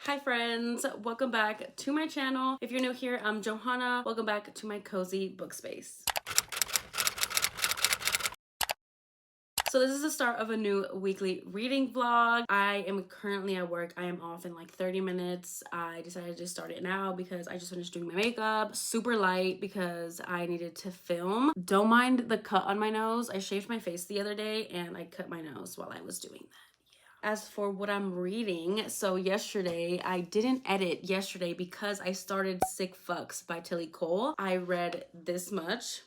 Hi friends, welcome back to my channel. If you're new here, I'm Johanna. Welcome back to my cozy book space. So this is the start of a new weekly reading vlog. I am currently at work. I am off in like 30 minutes. I decided to start it now because I just finished doing my makeup. Super light because I needed to film. Don't mind the cut on my nose. I shaved my face the other day and I cut my nose while I was doing that. As for what I'm reading, so yesterday, I didn't edit yesterday because I started Sick Fucks by Tilly Cole. I read this much.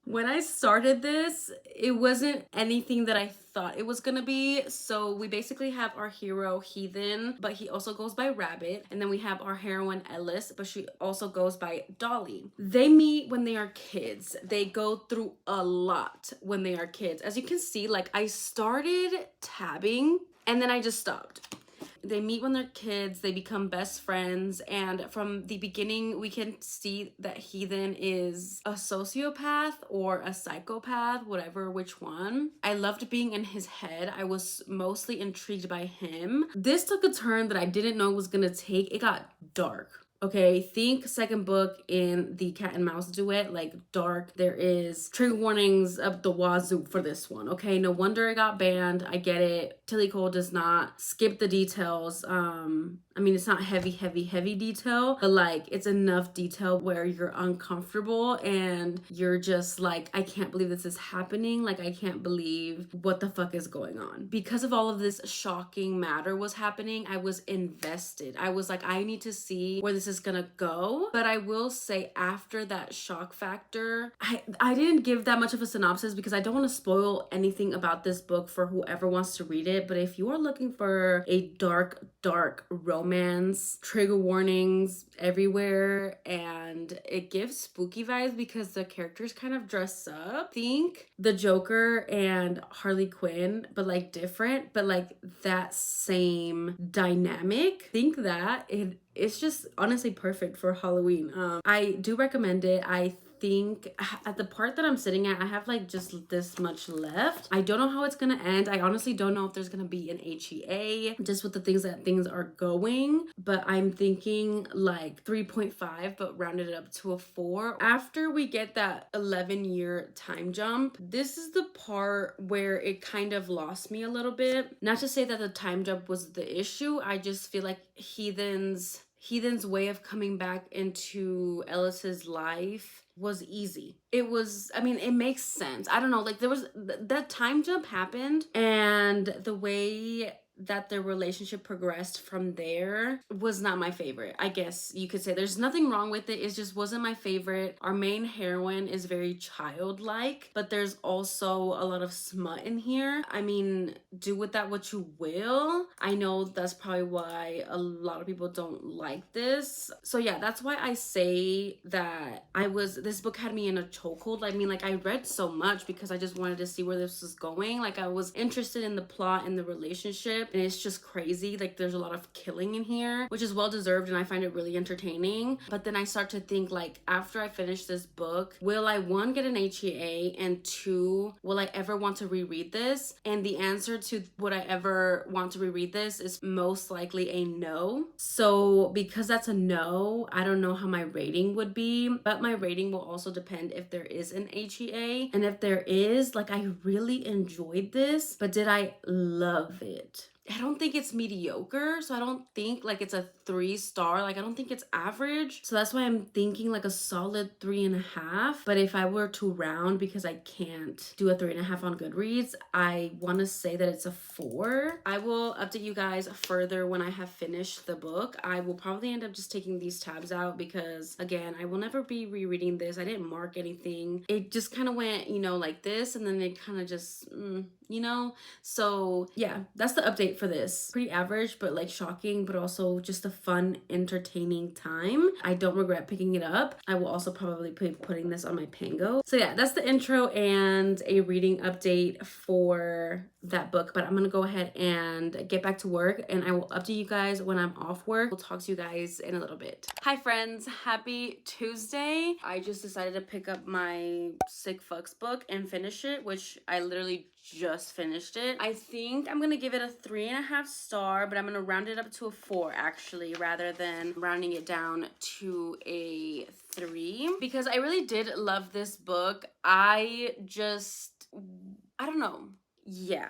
When I started this, it wasn't anything that I thought it was gonna be. So we basically have our hero Heathen, but he also goes by Rabbit. And then we have our heroine Ellis, but she also goes by Dolly. They meet when they are kids. They go through a lot when they are kids. As you can see, like I started tabbing and then I just stopped. They meet when they're kids, they become best friends, and from the beginning we can see that Heathen is a sociopath or a psychopath, whatever which one. I loved being in his head. I was mostly intrigued by him. This took a turn that I didn't know was gonna take. It got dark. Okay, think second book in the cat and mouse duet, like dark. There is trigger warnings up the wazoo for this one. Okay, no wonder it got banned. I get it. Tilly Cole does not skip the details. I mean, it's not heavy detail, but like it's enough detail where you're uncomfortable and you're just like, I can't believe this is happening. Like, I can't believe what the fuck is going on. Because of all of this shocking matter was happening, I was invested. I was like, I need to see where this is gonna go. But I will say, after that shock factor, I didn't give that much of a synopsis because I don't want to spoil anything about this book for whoever wants to read it. But if you are looking for a dark romance, trigger warnings everywhere, and it gives spooky vibes because the characters kind of dress up. Think the Joker and Harley Quinn, but like different, but like that same dynamic. Think that it's just honestly perfect for Halloween. I do recommend it. I think at the part that I'm sitting at, I have like just this much left. I don't know how it's gonna end. I honestly don't know if there's gonna be an HEA, just with the things that things are going, but I'm thinking like 3.5, but rounded it up to a 4. After we get that 11-year time jump, this is the part where it kind of lost me a little bit. Not to say that the time jump was the issue. I just feel like Heathen's way of coming back into Ellis's life was easy. It was, I mean, it makes sense. I don't know, like there was that time jump happened, and the way that their relationship progressed from there was not my favorite. I guess you could say there's nothing wrong with it. It just wasn't my favorite. Our main heroine is very childlike, but there's also a lot of smut in here. I mean, do with that what you will. I know that's probably why a lot of people don't like this. So yeah, that's why I say that this book had me in a chokehold. I mean, like I read so much because I just wanted to see where this was going. Like I was interested in the plot and the relationship, and it's just crazy. Like there's a lot of killing in here, which is well deserved, and I find it really entertaining. But then I start to think, like, after I finish this book, will I, one, get an HEA, and two, will I ever want to reread this? And the answer to would I ever want to reread this is most likely a no. So because that's a no, I don't know how my rating would be, but my rating will also depend if there is an HEA. And if there is, like, I really enjoyed this, but did I love it? I don't think it's mediocre, so I don't think like it's a 3-star. Like I don't think it's average, so that's why I'm thinking like a solid 3.5. But if I were to round, because I can't do a 3.5 on Goodreads, I want to say that it's a 4. I will update you guys further when I have finished the book. I will probably end up just taking these tabs out because, again, I will never be rereading this. I didn't mark anything. It just kind of went, you know, like this, and then it kind of just you know. So yeah, that's the update for this. Pretty average, but like shocking, but also just a fun, entertaining time. I don't regret picking it up. I will also probably be putting this on my Pango. So yeah, that's the intro and a reading update for that book. But I'm gonna go ahead and get back to work, and I will update you guys when I'm off work. We'll talk to you guys in a little bit. Hi friends, happy Tuesday. I just decided to pick up my Sick Fucks book and finish it, which I literally just just finished it. I think I'm gonna give it a 3.5 star, but I'm gonna round it up to a 4 actually, rather than rounding it down to a 3, because I really did love this book. I don't know. Yeah.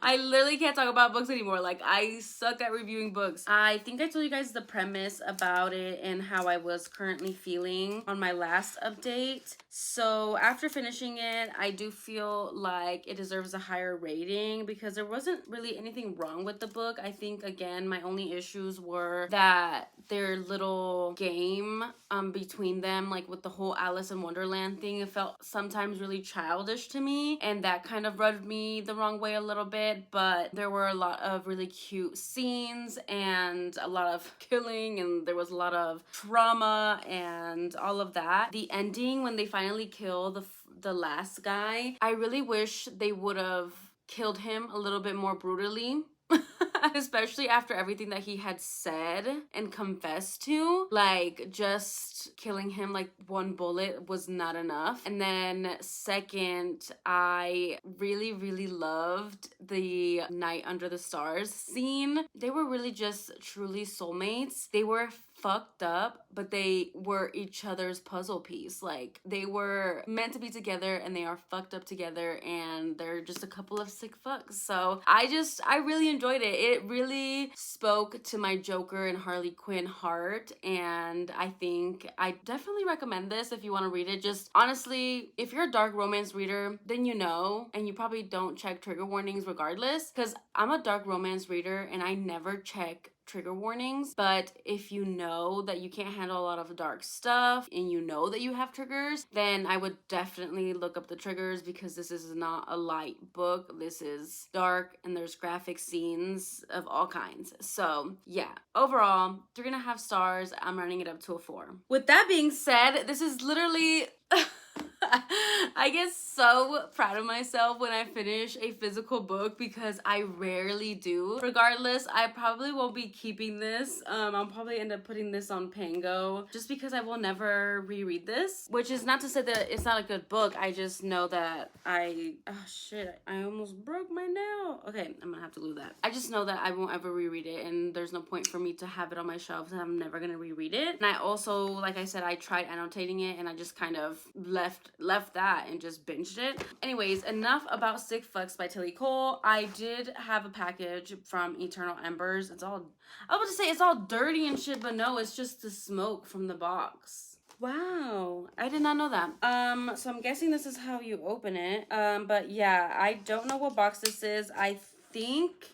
I literally can't talk about books anymore. Like, I suck at reviewing books. I think I told you guys the premise about it and how I was currently feeling on my last update. So after finishing it, I do feel like it deserves a higher rating because there wasn't really anything wrong with the book. I think, again, my only issues were that their little game between them, like with the whole Alice in Wonderland thing, it felt sometimes really childish to me, and that kind of rubbed me the wrong way a little bit. But there were a lot of really cute scenes and a lot of killing, and there was a lot of trauma and all of that. The ending, when they finally kill the last guy, I really wish they would have killed him a little bit more brutally. Especially after everything that he had said and confessed to. Like, just killing him like one bullet was not enough. And then second, I really, really loved the Night Under the Stars scene. They were really just truly soulmates. They were fucked up, but they were each other's puzzle piece. Like, they were meant to be together, and they are fucked up together, and they're just a couple of sick fucks. So I really enjoyed it. It really spoke to my Joker and Harley Quinn heart, and I think I definitely recommend this if you want to read it. Just honestly, if you're a dark romance reader, then you know, and you probably don't check trigger warnings regardless, because I'm a dark romance reader and I never check trigger warnings. But if you know that you can't handle a lot of dark stuff and you know that you have triggers, then I would definitely look up the triggers, because this is not a light book. This is dark, and there's graphic scenes of all kinds. So yeah, overall 3.5 stars. I'm running it up to a 4. With that being said, this is literally I get so proud of myself when I finish a physical book, because I rarely do. Regardless, I probably won't be keeping this. I'll probably end up putting this on Pango, just because I will never reread this. Which is not to say that it's not a good book. I just know that I almost broke my nail. Okay, I'm gonna have to glue that. I just know that I won't ever reread it, and there's no point for me to have it on my shelves, and I'm never gonna reread it. And I also, like I said, I tried annotating it, and I just kind of left that and just binged it. Anyways, enough about Sick Fucks by Tilly Cole. I did have a package from Eternal Embers. I was about to say it's all dirty and shit, but no, it's just the smoke from the box. Wow, I did not know that. So I'm guessing this is how you open it. But yeah, I don't know what box this is. I think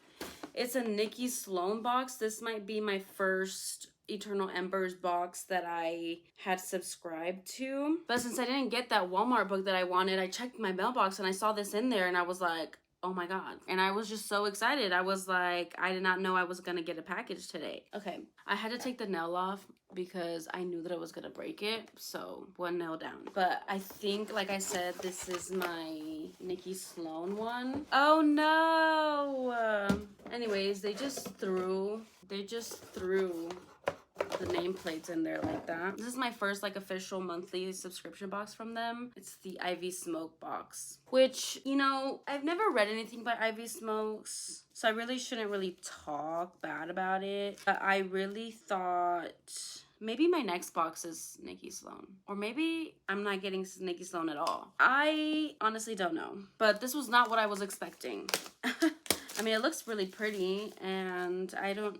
it's a Nikki Sloan box. This might be my first Eternal Embers box that I had subscribed to. But since I didn't get that Walmart book that I wanted, I checked my mailbox and I saw this in there, and I was like, oh my god. And I was just so excited. I was like, I did not know I was gonna get a package today. Okay, I had to take the nail off because I knew that I was gonna break it, so one nail down. But I think, like I said, this is my Nikki Sloan one. Oh no! Anyways, they just threw the nameplates in there like that. This is my first like official monthly subscription box from them. It's the Ivy Smoke box, which, you know, I've never read anything by Ivy Smokes, so I really shouldn't really talk bad about it. But I really thought maybe my next box is Nikki Sloan, or maybe I'm not getting Nikki Sloan at all. I honestly don't know, but this was not what I was expecting. I mean, it looks really pretty, and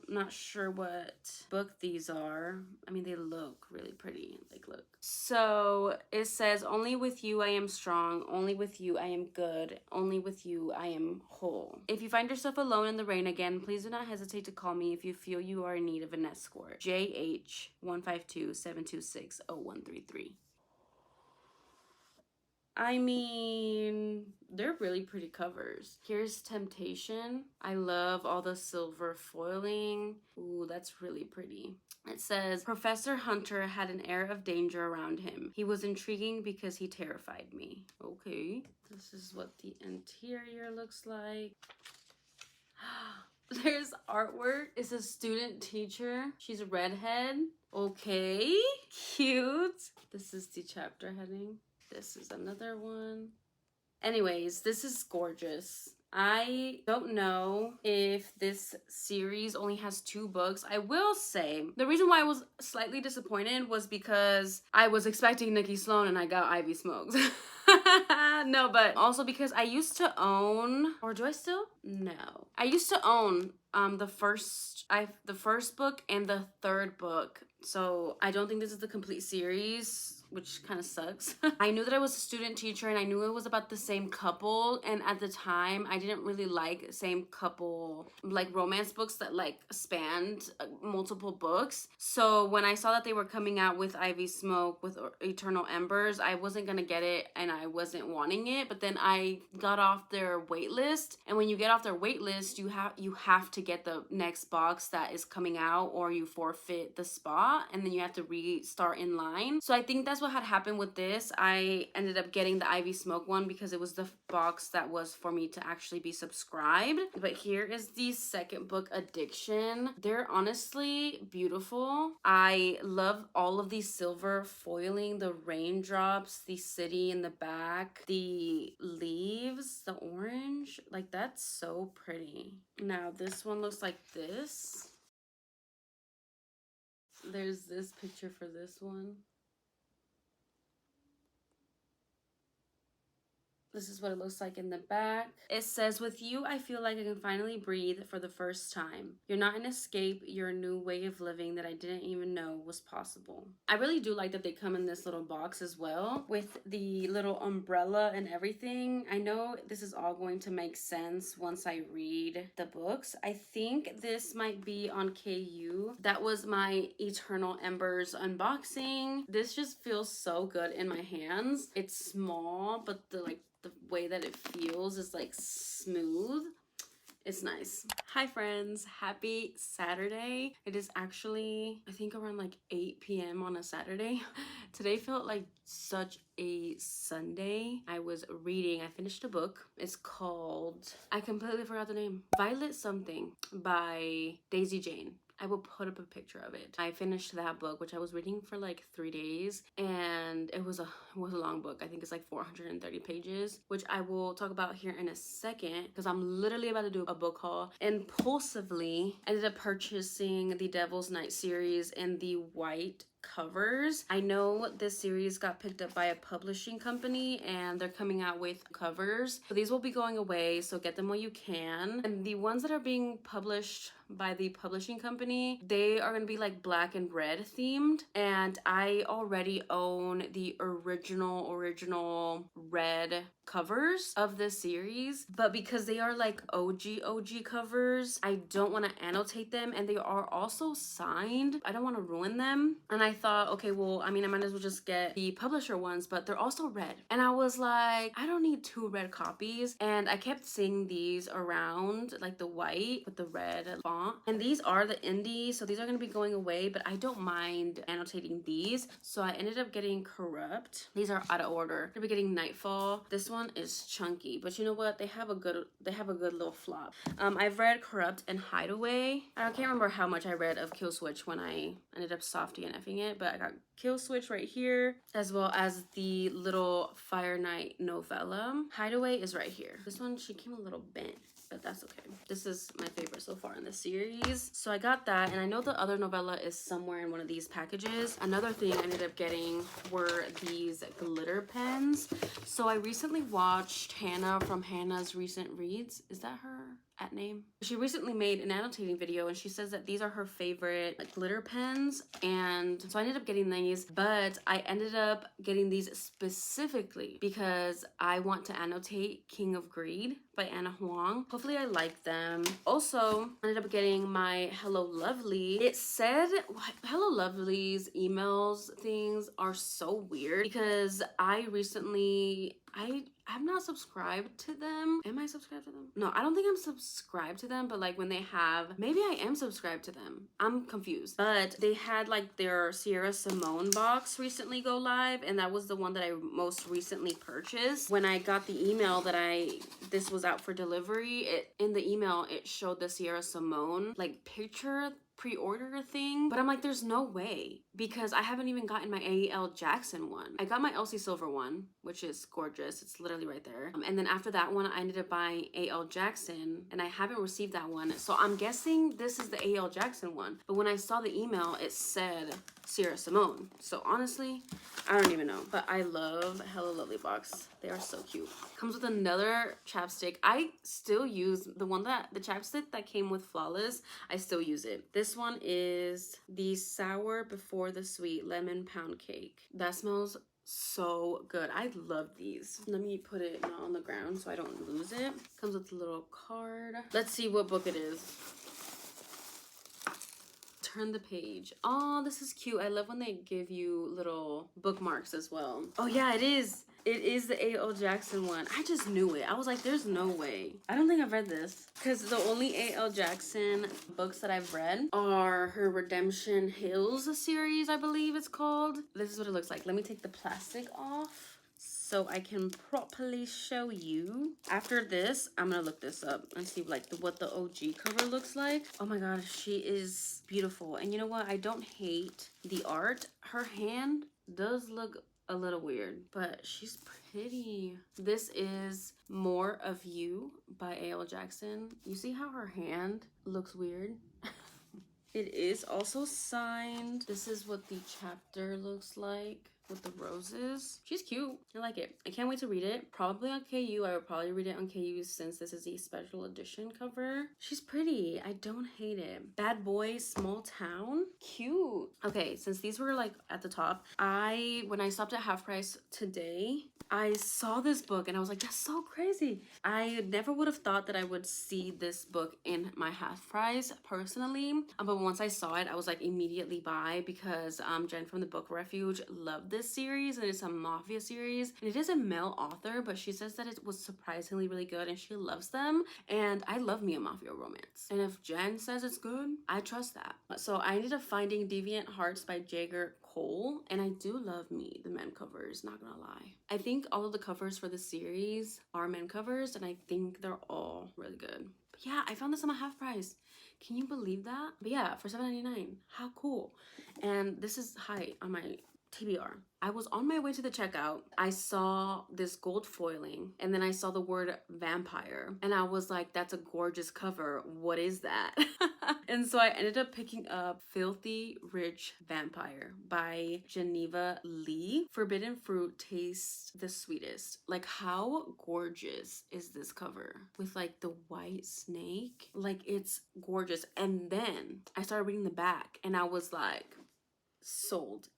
not sure what book these are. I mean, they look really pretty. Like, look. So it says, only with you I am strong, only with you I am good, only with you I am whole. If you find yourself alone in the rain again, please do not hesitate to call me if you feel you are in need of an escort. JH 152-726-0133. I mean, they're really pretty covers. Here's Temptation. I love all the silver foiling. Ooh, that's really pretty. It says, Professor Hunter had an air of danger around him. He was intriguing because he terrified me. Okay. This is what the interior looks like. There's artwork. It's a student teacher. She's a redhead. Okay. Cute. This is the chapter heading. This is another one. Anyways, this is gorgeous. I don't know if this series only has 2 books. I will say the reason why I was slightly disappointed was because I was expecting Nikki Sloan and I got Ivy Smokes. No, but also because I used to own, or do I still? No. I used to own the first book and the 3rd book. So I don't think this is the complete series, which kind of sucks. I knew that I was a student teacher and I knew it was about the same couple, and at the time I didn't really like same couple like romance books that like spanned multiple books. So when I saw that they were coming out with Ivy Smoke with Eternal Embers, I wasn't gonna get it and I wasn't wanting it, but then I got off their wait list, and when you get off their wait list, you have to get the next box that is coming out or you forfeit the spot and then you have to restart in line. So I think that's what had happened with this. I ended up getting the Ivy Smoke one because it was the box that was for me to actually be subscribed. But here is the 2nd book, Addiction. They're honestly beautiful. I love all of these silver foiling, the raindrops, the city in the back, the leaves, the orange. Like, that's so pretty. Now this one looks like this. There's this picture for this one. This is what it looks like in the back. It says, with you, I feel like I can finally breathe for the first time. You're not an escape. You're a new way of living that I didn't even know was possible. I really do like that they come in this little box as well with the little umbrella and everything. I know this is all going to make sense once I read the books. I think this might be on KU. That was my Eternal Embers unboxing. This just feels so good in my hands. It's small, but the way that it feels is like smooth. It's nice. Hi friends, happy Saturday. It is actually, I think, around like 8 p.m. on a Saturday. Today felt like such a Sunday. I was reading, I finished a book. It's called, I completely forgot the name, Violet Something by Daisy Jane. I will put up a picture of it. I finished that book, which I was reading for like 3 days, and it was a long book. I think it's like 430 pages, which I will talk about here in a second because I'm literally about to do a book haul. Impulsively ended up purchasing the Devil's Night series in the white covers. I know this series got picked up by a publishing company and they're coming out with covers. So these will be going away, so get them while you can. And the ones that are being published by the publishing company, they are going to be like black and red themed, and I already own the original red covers of this series, but because they are like OG covers, I don't want to annotate them, and they are also signed. I don't want to ruin them, and I thought, okay, well, I mean, I might as well just get the publisher ones, but they're also red, and I was like, I don't need 2 red copies, and I kept seeing these around, like the white with the red font. And these are the indies, so these are going to be going away, but I don't mind annotating these. So I ended up getting Corrupt. These are out of order. I'm gonna be getting Nightfall. This one is chunky, but you know what? They have a good little flop. I've read Corrupt and Hideaway. I can't remember how much I read of Kill Switch when I ended up soft DNFing it, but I got Kill Switch right here, as well as the little Fire Night novella. Hideaway is right here. This one, she came a little bent, but that's okay. This is my favorite so far in the series. So I got that, and I know the other novella is somewhere in one of these packages. Another thing I ended up getting were these glitter pens. So I recently watched Hannah from Hannah's Recent Reads. Is that her at name? She recently made an annotating video, and she says that these are her favorite glitter pens, and so I ended up getting these, but I ended up getting these specifically because I want to annotate King of Greed by Anna Huang. Hopefully I like them. Also, I ended up getting my Hello Lovely. It said Hello Lovely's emails things are so weird because I'm not subscribed to them. Am I subscribed to them? No, I don't think I'm subscribed to them, but like when they have, maybe I am subscribed to them. I'm confused. But they had like their Sierra Simone box recently go live, and that was the one that I most recently purchased. When I got the email that this was out for delivery, in the email it showed the Sierra Simone like picture pre-order thing, but I'm like, there's no way because I haven't even gotten my A.L. Jackson one. I got my Elsie Silver one, which is gorgeous. It's literally literally right there. And then after that one, I ended up buying A.L. Jackson, and I haven't received that one. So I'm guessing this is the A.L. Jackson one. But when I saw the email, it said Sierra Simone. So honestly, I don't even know. But I love Hello Lovely box. They are so cute. Comes with another chapstick. I still use the chapstick that came with Flawless. I still use it. This one is the Sour Before the Sweet Lemon Pound Cake. That smells so good. I love these. Let me put it not on the ground so I don't lose it. Comes with a little card. Let's see what book it is. Turn the page. Oh, this is cute. I love when they give you little bookmarks as well. Oh yeah, it is. It is the A.L. Jackson one. I just knew it. I was like, there's no way. I don't think I've read this. Because the only A.L. Jackson books that I've read are her Redemption Hills series, I believe it's called. This is what it looks like. Let me take the plastic off so I can properly show you. After this, I'm gonna look this up and see like what the OG cover looks like. Oh my god, she is beautiful. And you know what? I don't hate the art. Her hand does look a little weird, but she's pretty. This is More of You by A.L. Jackson. You see how her hand looks weird? It is also signed. This is what the chapter looks like with the roses. She's cute. I like it. I can't wait to read it. Probably on KU. I would probably read it on KU since this is a special edition cover. She's pretty. I don't hate it. Bad Boy Small Town. Cute. Okay, since these were like at the top, when I stopped at Half Price today, I saw this book and I was like, that's so crazy. I never would have thought that I would see this book in my Half Price personally. But once I saw it, I was like immediately buy because Jen from the Book Refuge loved this series, and it's a mafia series, and it is a male author, but she says that it was surprisingly really good and she loves them, and I love me a mafia romance, and if Jen says it's good, I trust that. So I ended up finding Deviant Hearts by Jagger Cole, and I do love me the men covers, not gonna lie. I think all of the covers for the series are men covers, and I think they're all really good. But yeah, I found this on my Half Price. Can you believe that? But yeah, for $7.99. How cool. And this is high on my TBR. I was on my way to the checkout. I saw this gold foiling, and then I saw the word vampire, and I was like, that's a gorgeous cover. What is that? And so I ended up picking up Filthy Rich Vampire by Geneva Lee. Forbidden fruit tastes the sweetest. Like, how gorgeous is this cover with like the white snake? Like, it's gorgeous. And then I started reading the back and I was like, sold.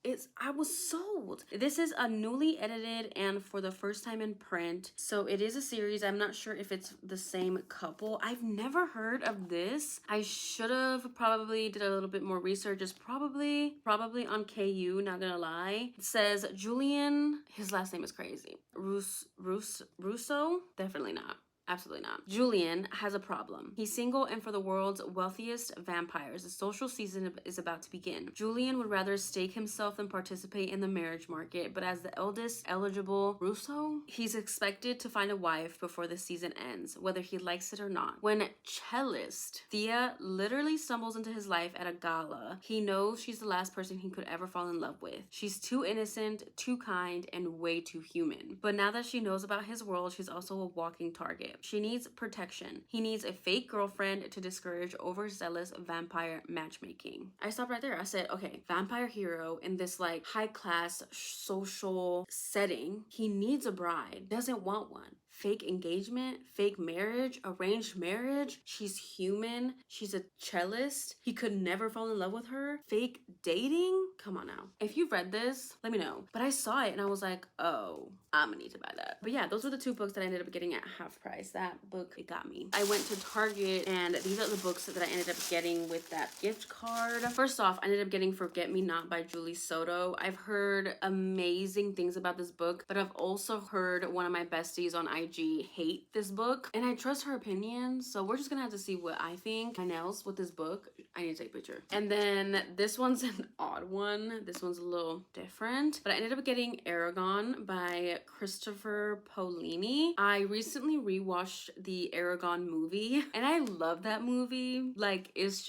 I was sold. This is a newly edited and for the first time in print. So it is a series. I'm not sure if it's the same couple. I've never heard of this. I should have probably did a little bit more research. It's probably on KU, not gonna lie. It says Julian, his last name is crazy. Russo? Definitely not. Absolutely not. Julian has a problem. He's single, and for the world's wealthiest vampires, the social season is about to begin. Julian would rather stake himself than participate in the marriage market, but as the eldest eligible Russo, he's expected to find a wife before the season ends, whether he likes it or not. When cellist Thea literally stumbles into his life at a gala, he knows she's the last person he could ever fall in love with. She's too innocent, too kind, and way too human. But now that she knows about his world, she's also a walking target. She needs protection. He needs a fake girlfriend to discourage overzealous vampire matchmaking. I stopped right there. I said, okay, vampire hero in this like high class social setting. He needs a bride. Doesn't want one. Fake engagement, fake marriage, arranged marriage. She's human. She's a cellist. He could never fall in love with her. Fake dating? Come on now. If you've read this, let me know. But I saw it and I was like, oh, I'm gonna need to buy that. But yeah, those were the two books that I ended up getting at Half Price. That book, it got me. I went to Target, and these are the books that I ended up getting with that gift card. First off, I ended up getting Forget Me Not by Julie Soto. I've heard amazing things about this book, but I've also heard one of my besties on IG IG hate this book, and I trust her opinion, so we're just gonna have to see what I think. My nails with this book, I need to take a picture. And then this one's an odd one. This one's a little different, but I ended up getting Aragon by Christopher Paolini. I recently rewatched the Aragon movie, and I love that movie. Like, it's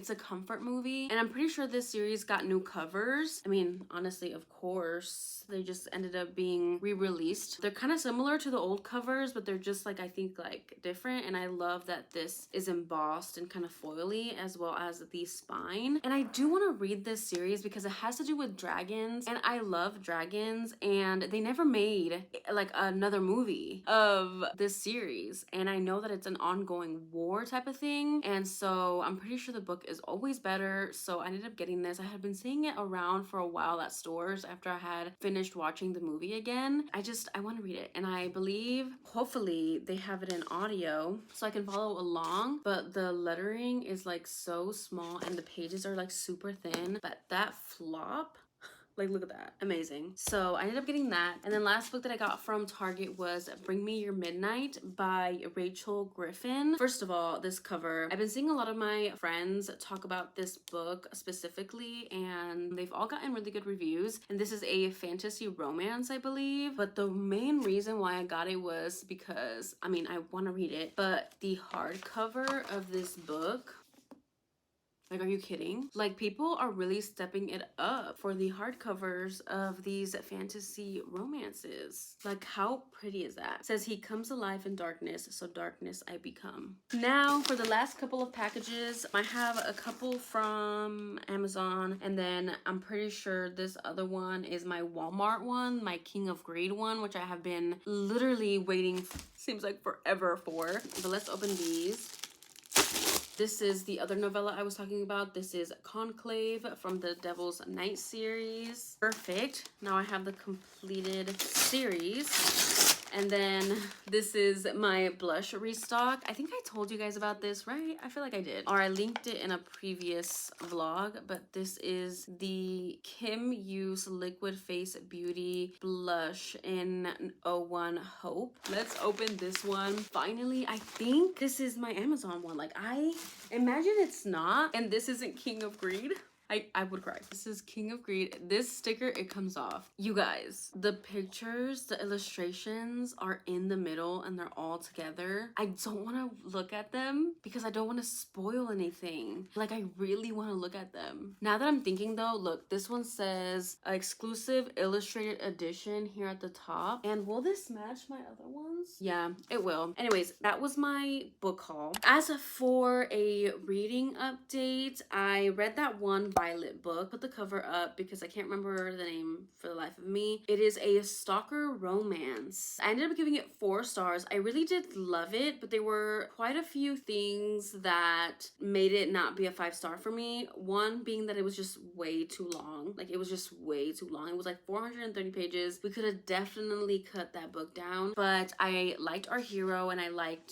a comfort movie, and I'm pretty sure this series got new covers. I mean, honestly, of course, they just ended up being re-released. They're kind of similar to the old covers, but they're just like, I think, like different, and I love that this is embossed and kind of foily, as well as the spine. And I do want to read this series because it has to do with dragons, and I love dragons, and they never made like another movie of this series, and I know that it's an ongoing war type of thing, and so I'm pretty sure the book is always better. So I ended up getting this. I had been seeing it around for a while at stores after I had finished watching the movie again. I want to read it, and I believe hopefully they have it in audio so I can follow along, but the lettering is like so small and the pages are like super thin, but that flop, like, look at that. Amazing. So I ended up getting that. And then last book that I got from Target was Bring Me Your Midnight by Rachel Griffin. First of all, this cover. I've been seeing a lot of my friends talk about this book specifically, and they've all gotten really good reviews. And this is a fantasy romance, I believe. But the main reason why I got it was because, I mean, I want to read it, but the hardcover of this book, like, are you kidding? Like, people are really stepping it up for the hardcovers of these fantasy romances. Like, how pretty is that? It says, he comes alive in darkness, so darkness I become. Now, for the last couple of packages, I have a couple from Amazon, and then I'm pretty sure this other one is my Walmart one, my King of Greed one, which I have been literally waiting, seems like forever for. But let's open these. This is the other novella I was talking about. This is Conclave from the Devil's Night series. Perfect. Now I have the completed series. And then this is my blush restock. I think I told you guys about this, right? I feel like I did. Or I linked it in a previous vlog, but this is the Kim Use Liquid Face Beauty Blush in 01 Hope. Let's open this one. Finally, I think this is my Amazon one. Like, I imagine it's not, and this isn't King of Greed. I would cry. This is King of Greed. This sticker, it comes off. You guys, the pictures, the illustrations are in the middle and they're all together. I don't want to look at them because I don't want to spoil anything. Like, I really want to look at them. Now that I'm thinking though, look, this one says exclusive illustrated edition here at the top. And will this match my other ones? Yeah, it will. Anyways, that was my book haul. As for a reading update, I read that one Violet book. Put the cover up because I can't remember the name for the life of me. It is a stalker romance. I ended up giving it 4 stars. I really did love it, but there were quite a few things that made it not be a 5-star for me. One being that it was just way too long. Like, it was just way too long. It was like 430 pages. We could have definitely cut that book down, but I liked our hero and I liked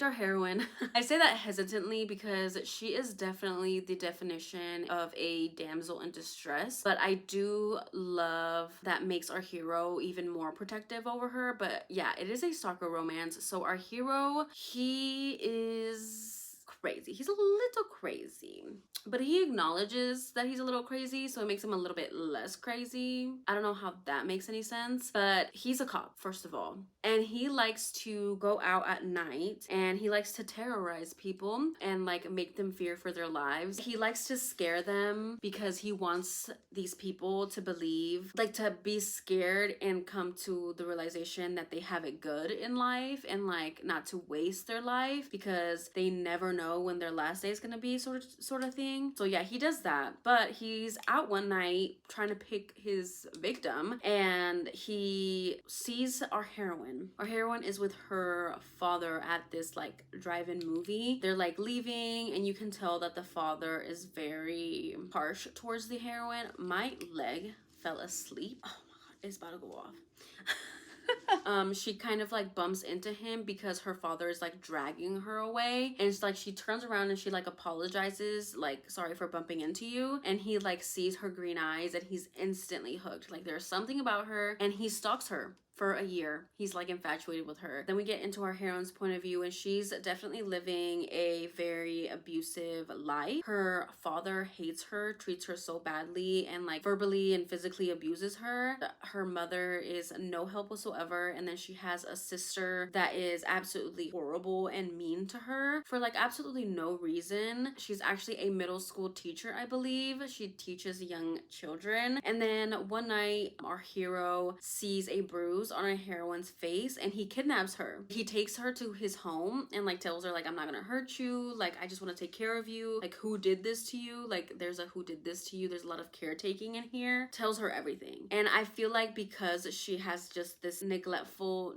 our heroine. I say that hesitantly because she is definitely the definition of a damsel in distress, but I do love that makes our hero even more protective over her. But yeah, it is a stalker romance. So our hero, he is crazy. He's a little crazy, but he acknowledges that he's a little crazy, so it makes him a little bit less crazy. I don't know how that makes any sense, but he's a cop, first of all, and he likes to go out at night and he likes to terrorize people and like make them fear for their lives. He likes to scare them because he wants these people to believe, like, to be scared and come to the realization that they have it good in life and like not to waste their life because they never know when their last day is gonna be, sort of thing. So yeah, he does that, but he's out one night trying to pick his victim and he sees our heroine. Our heroine is with her father at this like drive-in movie. They're like leaving and you can tell that the father is very harsh towards the heroine. My leg fell asleep. Oh my god, it's about to go off. She kind of like bumps into him because her father is like dragging her away, and it's like she turns around and she like apologizes, like, sorry for bumping into you, and he like sees her green eyes and he's instantly hooked. Like there's something about her, and he stalks her for a year. He's like infatuated with her. Then we get into our heroine's point of view, and she's definitely living a very abusive life. Her father hates her, treats her so badly, and like verbally and physically abuses her. Her mother is no help whatsoever, and then she has a sister that is absolutely horrible and mean to her for like absolutely no reason. She's actually a middle school teacher, I believe. She teaches young children. And then one night our hero sees a bruise on a heroine's face, and he kidnaps her. He takes her to his home and like tells her like, I'm not gonna hurt you, like I just want to take care of you, like who did this to you, like there's a who did this to you, there's a lot of caretaking in here. Tells her everything. And I feel like because she has just this neglectful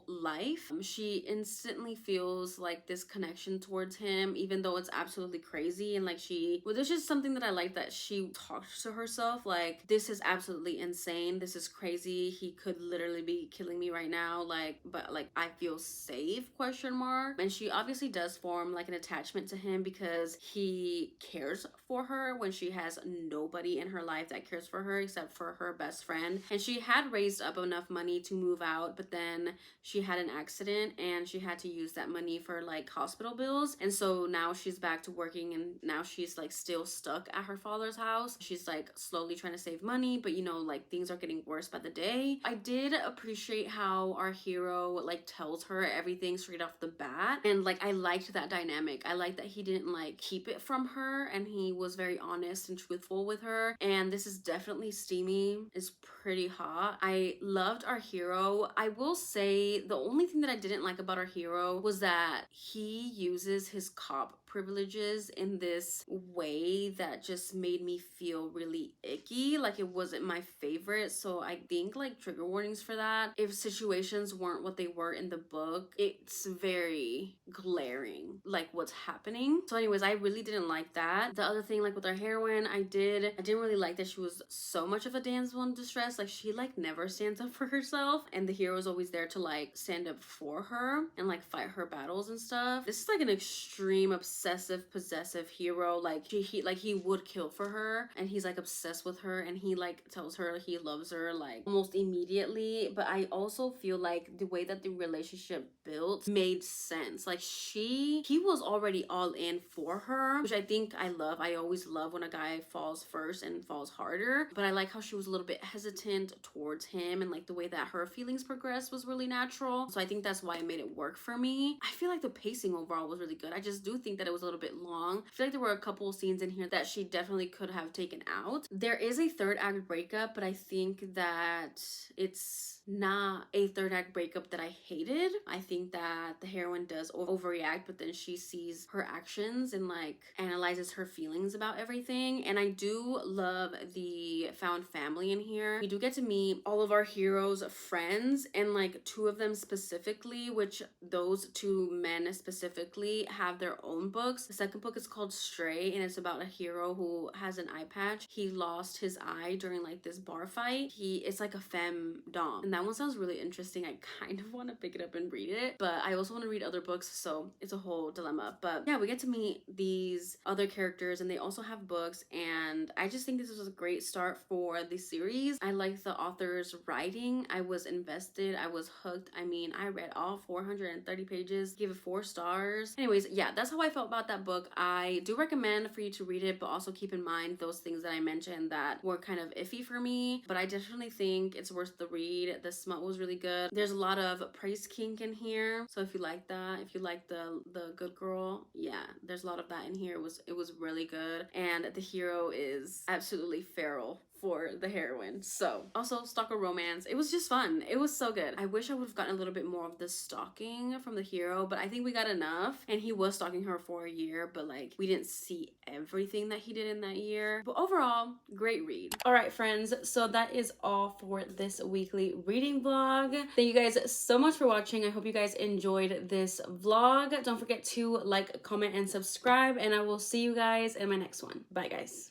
life, she instantly feels like this connection towards him, even though it's absolutely crazy. And like there's just something that I like, that she talks to herself like, this is absolutely insane, this is crazy, he could literally be killing me right now, like, but like I feel safe, question mark. And she obviously does form like an attachment to him because he cares for her when she has nobody in her life that cares for her except for her best friend. And she had raised up enough money to move out, but then she had an accident and she had to use that money for like hospital bills. And so now she's back to working, and now she's like still stuck at her father's house. She's like slowly trying to save money, but you know, like things are getting worse by the day. I did appreciate how our hero like tells her everything straight off the bat, and like I liked that dynamic. I liked that he didn't like keep it from her, and he was very honest and truthful with her. And this is definitely steamy. It's pretty hot. I loved our hero. I will say the only thing that I didn't like about our hero was that he uses his cop privileges in this way that just made me feel really icky. Like it wasn't my favorite. So I think like trigger warnings for that. If situations weren't what they were in the book, it's very glaring like what's happening. So anyways, I really didn't like that. The other thing, like with our heroine, I didn't really like that she was so much of a damsel in distress. Like she like never stands up for herself, and the hero is always there to like stand up for her and like fight her battles and stuff. This is like an extreme obsessive possessive hero. Like he would kill for her, and he's like obsessed with her, and he like tells her he loves her like almost immediately. But I also feel like the way that the relationship built made sense. Like he was already all in for her, which I think I love. I always love when a guy falls first and falls harder, but I like how she was a little bit hesitant towards him, and like the way that her feelings progressed was really natural. So I think that's why it made it work for me. I feel like the pacing overall was really good. I just do think that it was a little bit long. I feel like there were a couple scenes in here that she definitely could have taken out. There is a third act breakup, but I think that it's not a third act breakup that I hated. I think that the heroine does overreact, but then she sees her actions and like analyzes her feelings about everything. And I do love the found family in here. We do get to meet all of our heroes' friends, and like two of them specifically, which those two men specifically have their own books. The second book is called Stray, and it's about a hero who has an eye patch. He lost his eye during like this bar fight. It's like a femdom, and that one sounds really interesting. I kind of want to pick it up and read it, but I also want to read other books, so it's a whole dilemma. But yeah, we get to meet these other characters, and they also have books, and I just think this was a great start for the series. I like the author's writing. I was invested. I was hooked. I mean, I read all 430 pages, gave it 4 stars. Anyways, yeah, that's how I felt about that book. I do recommend for you to read it, but also keep in mind those things that I mentioned that were kind of iffy for me, but I definitely think it's worth the read. The smut was really good. There's a lot of praise kink in here, so if you like that, if you like the good girl, yeah, there's a lot of that in here. It was really good, and the hero is absolutely feral for the heroine. So also stalker romance. It was just fun. It was so good. I wish I would have gotten a little bit more of the stalking from the hero, but I think we got enough. And he was stalking her for a year, but like we didn't see everything that he did in that year. But overall, great read. All right, friends, so that is all for this weekly reading vlog. Thank you guys so much for watching. I hope you guys enjoyed this vlog. Don't forget to like, comment, and subscribe, and I will see you guys in my next one. Bye, guys.